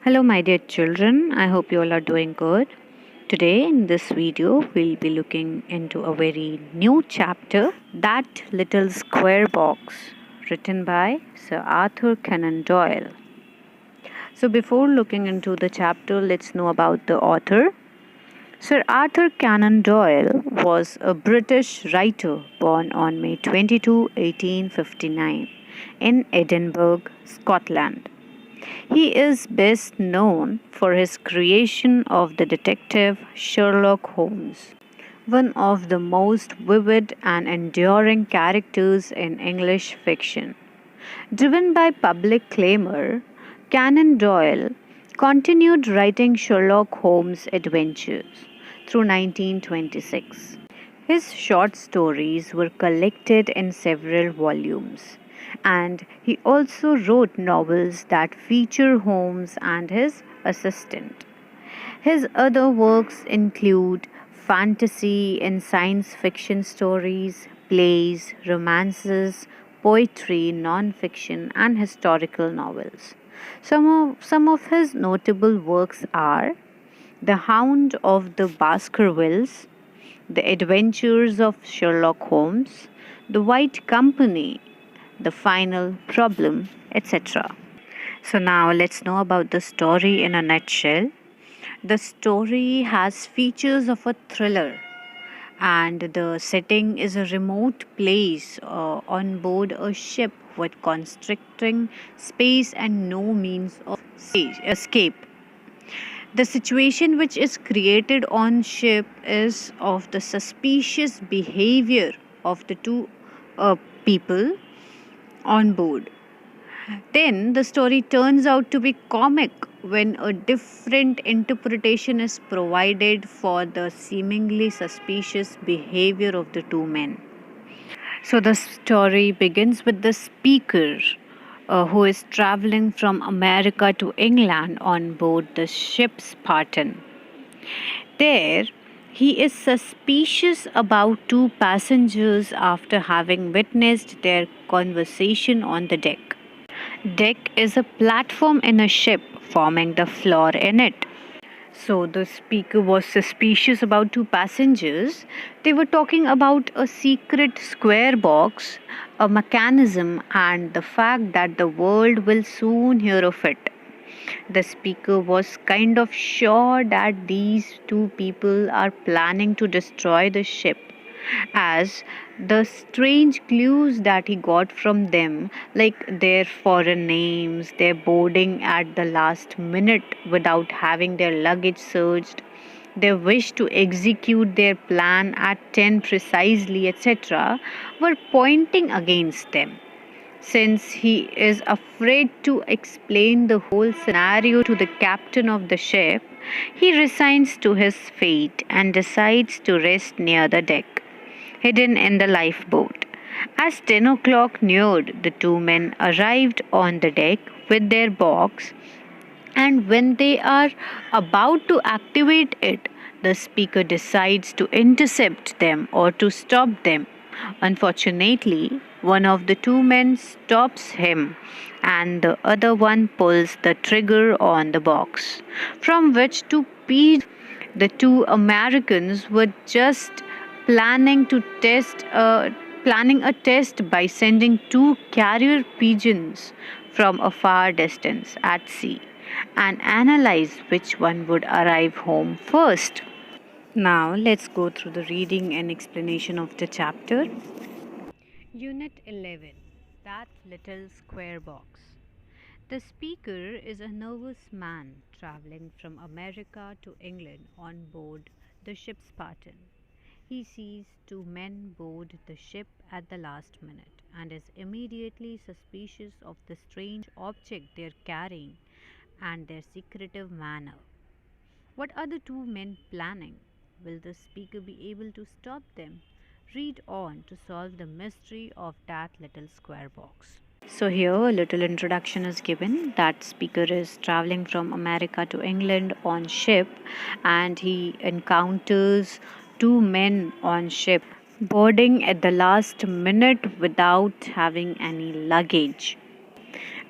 Hello, my dear children. I hope you all are doing good. Today, in this video, we'll be looking into a very new chapter, That Little Square Box, written by Sir Arthur Conan Doyle. So, before looking into the chapter, let's know about the author. Sir Arthur Conan Doyle was a British writer born on May 22, 1859, in Edinburgh, Scotland. He is best known for his creation of the detective Sherlock Holmes, one of the most vivid and enduring characters in English fiction. Driven by public clamor, Conan Doyle continued writing Sherlock Holmes adventures through 1926. His short stories were collected in several volumes, and he also wrote novels that feature Holmes and his assistant. His other works include fantasy and science fiction stories, plays, romances, poetry, non-fiction, and historical novels. Some of his notable works are The Hound of the Baskervilles, The Adventures of Sherlock Holmes, The White Company, The Final Problem, etc. So, now let's know about the story in a nutshell. The story has features of a thriller, and the setting is a remote place on board a ship with constricting space and no means of escape. The situation which is created on ship is of the suspicious behavior of the two people on board. Then the story turns out to be comic when a different interpretation is provided for the seemingly suspicious behavior of the two men. So the story begins with the speaker who is traveling from America to England on board the ship Spartan. There, he is suspicious about two passengers after having witnessed their conversation on the deck. Deck is a platform in a ship forming the floor in it. So the speaker was suspicious about two passengers. They were talking about a secret square box, a mechanism, and the fact that the world will soon hear of it. The speaker was kind of sure that these two people are planning to destroy the ship, as the strange clues that he got from them, like their foreign names, their boarding at the last minute without having their luggage searched, their wish to execute their plan at 10 precisely, etc., were pointing against them. Since he is afraid to explain the whole scenario to the captain of the ship, he resigns to his fate and decides to rest near the deck, hidden in the lifeboat. As 10 o'clock neared, the two men arrived on the deck with their box, and when they are about to activate it, the speaker decides to intercept them or to stop them. Unfortunately, one of the two men stops him, and the other one pulls the trigger on the box, from which to feed. The two Americans were just planning to planning a test by sending two carrier pigeons from a far distance at sea and analyze which one would arrive home first. Now let's go through the reading and explanation of the chapter. Unit 11, That Little Square Box. The speaker is a nervous man traveling from America to England on board the ship Spartan. He sees two men board the ship at the last minute and is immediately suspicious of the strange object they're carrying and their secretive manner. What are the two men planning? Will the speaker be able to stop them? Read on to solve the mystery of that little square box. So, here a little introduction is given. That speaker is traveling from America to England on ship, and he encounters two men on ship boarding at the last minute without having any luggage.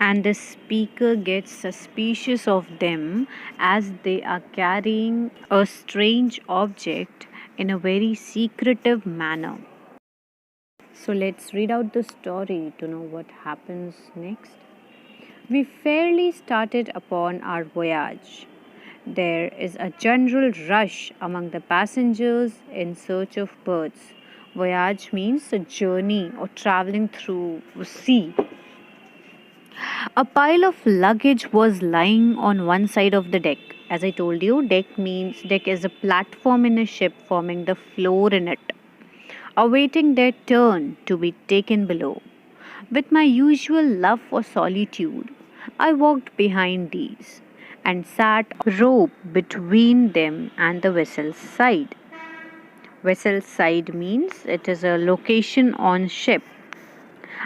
And the speaker gets suspicious of them as they are carrying a strange object in a very secretive manner. So let's read out the story to know what happens next. We fairly started upon our voyage. There is a general rush among the passengers in search of birds. Voyage means a journey or traveling through sea. A pile of luggage was lying on one side of the deck. As I told you, deck is a platform in a ship forming the floor in it, awaiting their turn to be taken below. With my usual love for solitude, I walked behind these and sat rope between them and the vessel's side. Vessel's side means it is a location on ship.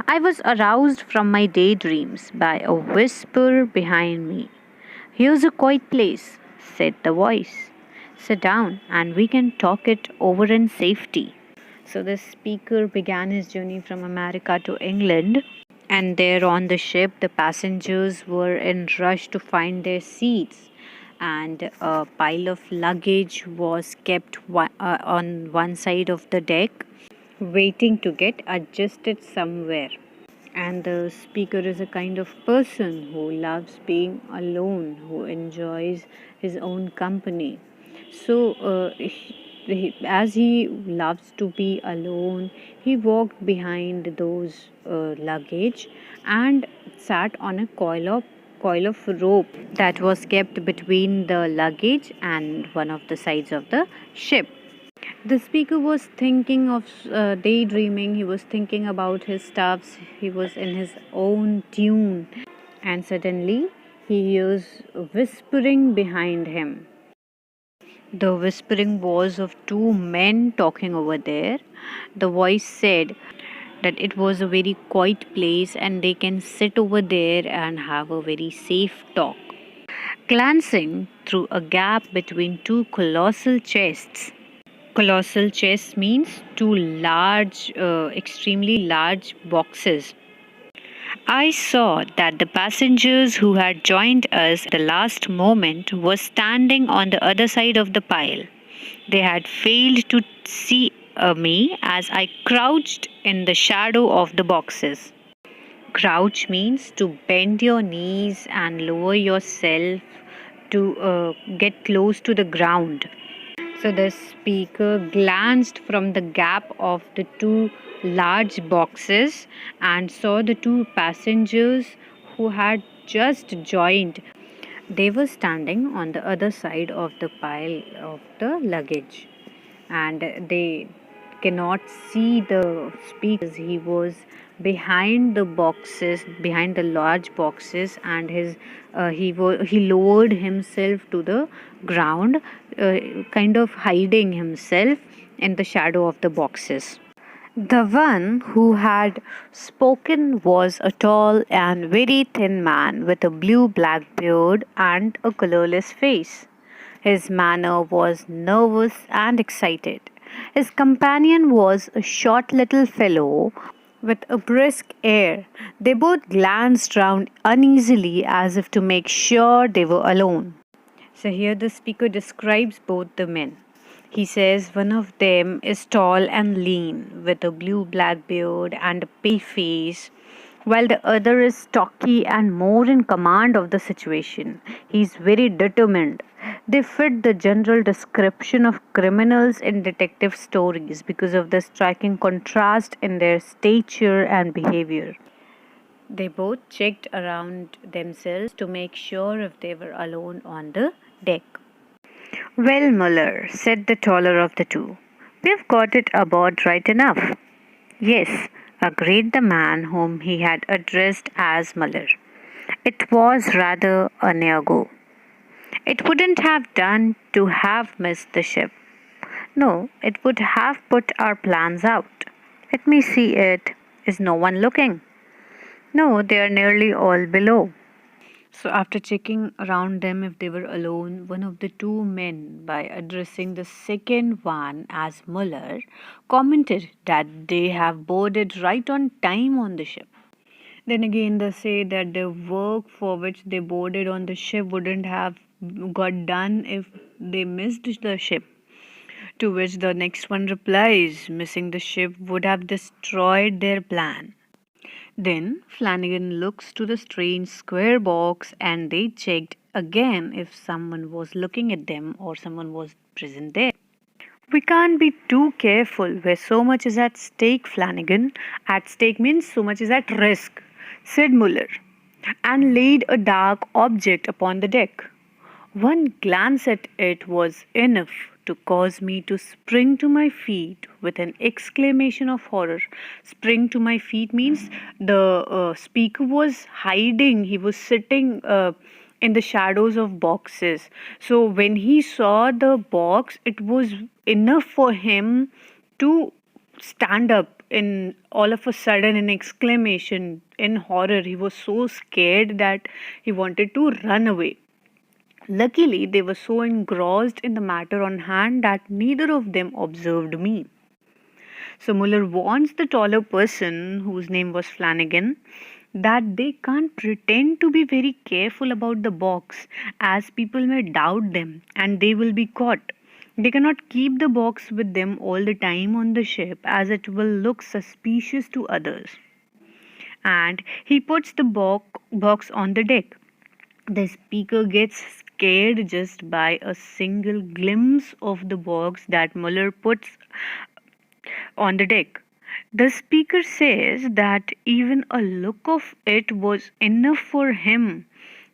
I was aroused from my daydreams by a whisper behind me. Here's a quiet place, said the voice. Sit down and we can talk it over in safety. So the speaker began his journey from America to England, and there on the ship, the passengers were in rush to find their seats, and a pile of luggage was kept on one side of the deck, waiting to get adjusted somewhere. And the speaker is a kind of person who loves being alone, who enjoys his own company. So, as he loves to be alone, he walked behind those luggage and sat on a coil of rope that was kept between the luggage and one of the sides of the ship. The speaker was thinking of daydreaming, he was thinking about his stuffs, he was in his own tune, and suddenly he hears whispering behind him. The whispering was of two men talking over there. The voice said that it was a very quiet place and they can sit over there and have a very safe talk. Glancing through a gap between two colossal chests. Colossal chests means two large, extremely large boxes. I saw that the passengers who had joined us at the last moment were standing on the other side of the pile. They had failed to see me as I crouched in the shadow of the boxes. Crouch means to bend your knees and lower yourself to get close to the ground. So the speaker glanced from the gap of the two large boxes and saw the two passengers who had just joined. They were standing on the other side of the pile of the luggage, and they cannot see the speaker. He was behind the boxes, behind the large boxes, and he lowered himself to the ground, kind of hiding himself in the shadow of the boxes. The one who had spoken was a tall and very thin man with a blue black beard and a colorless face. His manner was nervous and excited. His companion was a short little fellow with a brisk air. They both glanced round uneasily as if to make sure they were alone. So here the speaker describes both the men. He says one of them is tall and lean with a blue black beard and a pale face, while the other is stocky and more in command of the situation. He is very determined. They fit the general description of criminals in detective stories because of the striking contrast in their stature and behavior. They both checked around themselves to make sure if they were alone on the deck. Well, Muller, said the taller of the two, we've got it aboard right enough. Yes, agreed the man whom he had addressed as Muller. It was rather a near go. It wouldn't have done to have missed the ship. No, it would have put our plans out. Let me see it. Is no one looking? No, they are nearly all below. So, after checking around them if they were alone, one of the two men, by addressing the second one as Muller, commented that they have boarded right on time on the ship. Then again, they say that the work for which they boarded on the ship wouldn't have got done if they missed the ship. To which the next one replies, missing the ship would have destroyed their plan. Then Flanagan looks to the strange square box and they checked again if someone was looking at them or someone was present there. We can't be too careful where so much is at stake, Flanagan. At stake means so much is at risk, said Muller, and laid a dark object upon the deck. One glance at it was enough to cause me to spring to my feet with an exclamation of horror. Spring to my feet means the speaker was hiding, he was sitting in the shadows of boxes. So when he saw the box, it was enough for him to stand up in all of a sudden in exclamation in horror. He was so scared that he wanted to run away. Luckily, they were so engrossed in the matter on hand that neither of them observed me. So Muller warns the taller person, whose name was Flanagan, that they can't pretend to be very careful about the box, as people may doubt them and they will be caught. They cannot keep the box with them all the time on the ship, as it will look suspicious to others. And he puts the box on the deck. The speaker gets scared just by a single glimpse of the box that Muller puts on the deck. The speaker says that even a look of it was enough for him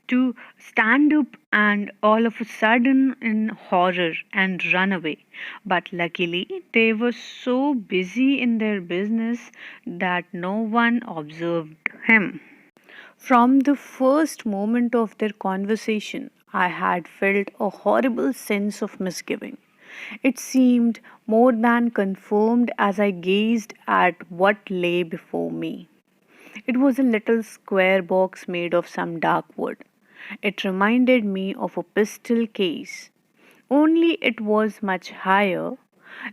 to stand up and all of a sudden in horror and run away. But luckily, they were so busy in their business that no one observed him. From the first moment of their conversation, I had felt a horrible sense of misgiving. It seemed more than confirmed as I gazed at what lay before me. It was a little square box made of some dark wood. It reminded me of a pistol case, only it was much higher.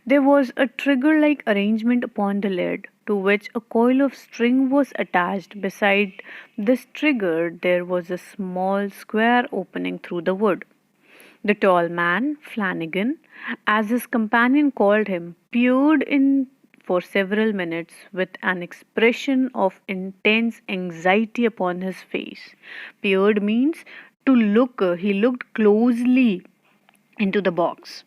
There was a trigger like arrangement upon the lid, to which a coil of string was attached. Beside this trigger, there was a small square opening through the wood. The tall man, Flanagan, as his companion called him, peered in for several minutes with an expression of intense anxiety upon his face. Peered means to look, he looked closely into the box.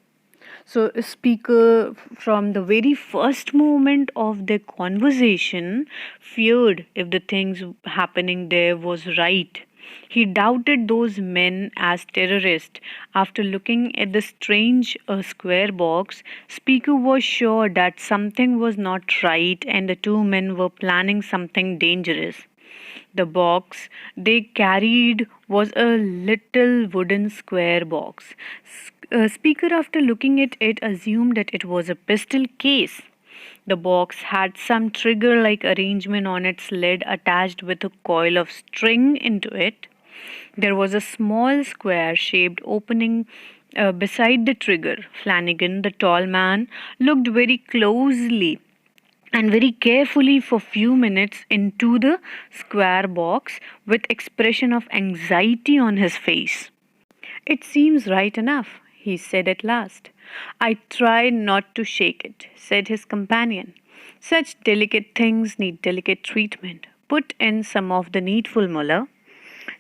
So, a speaker from the very first moment of their conversation feared if the things happening there was right. He doubted those men as terrorists. After looking at the strange square box, speaker was sure that something was not right and the two men were planning something dangerous. The box they carried was a little wooden square box. Speaker, after looking at it, assumed that it was a pistol case. The box had some trigger like arrangement on its lid attached with a coil of string into it. There was a small square shaped opening beside the trigger. Flanagan, the tall man, looked very closely and very carefully for few minutes into the square box with expression of anxiety on his face. It seems right enough, he said at last. I tried not to shake it, said his companion. Such delicate things need delicate treatment. Put in some of the needful, Muller.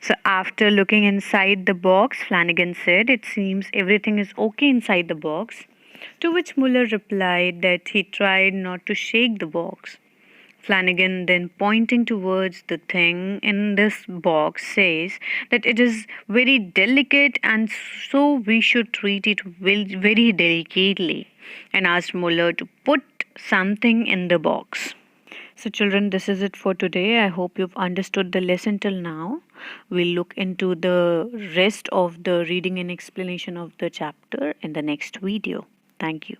So, after looking inside the box, Flanagan said, it seems everything is okay inside the box. To which Muller replied that he tried not to shake the box. Flanagan, then pointing towards the thing in this box, says that it is very delicate and so we should treat it very delicately, and asked Muller to put something in the box. So, children, this is it for today. I hope you've understood the lesson till now. We'll look into the rest of the reading and explanation of the chapter in the next video. Thank you.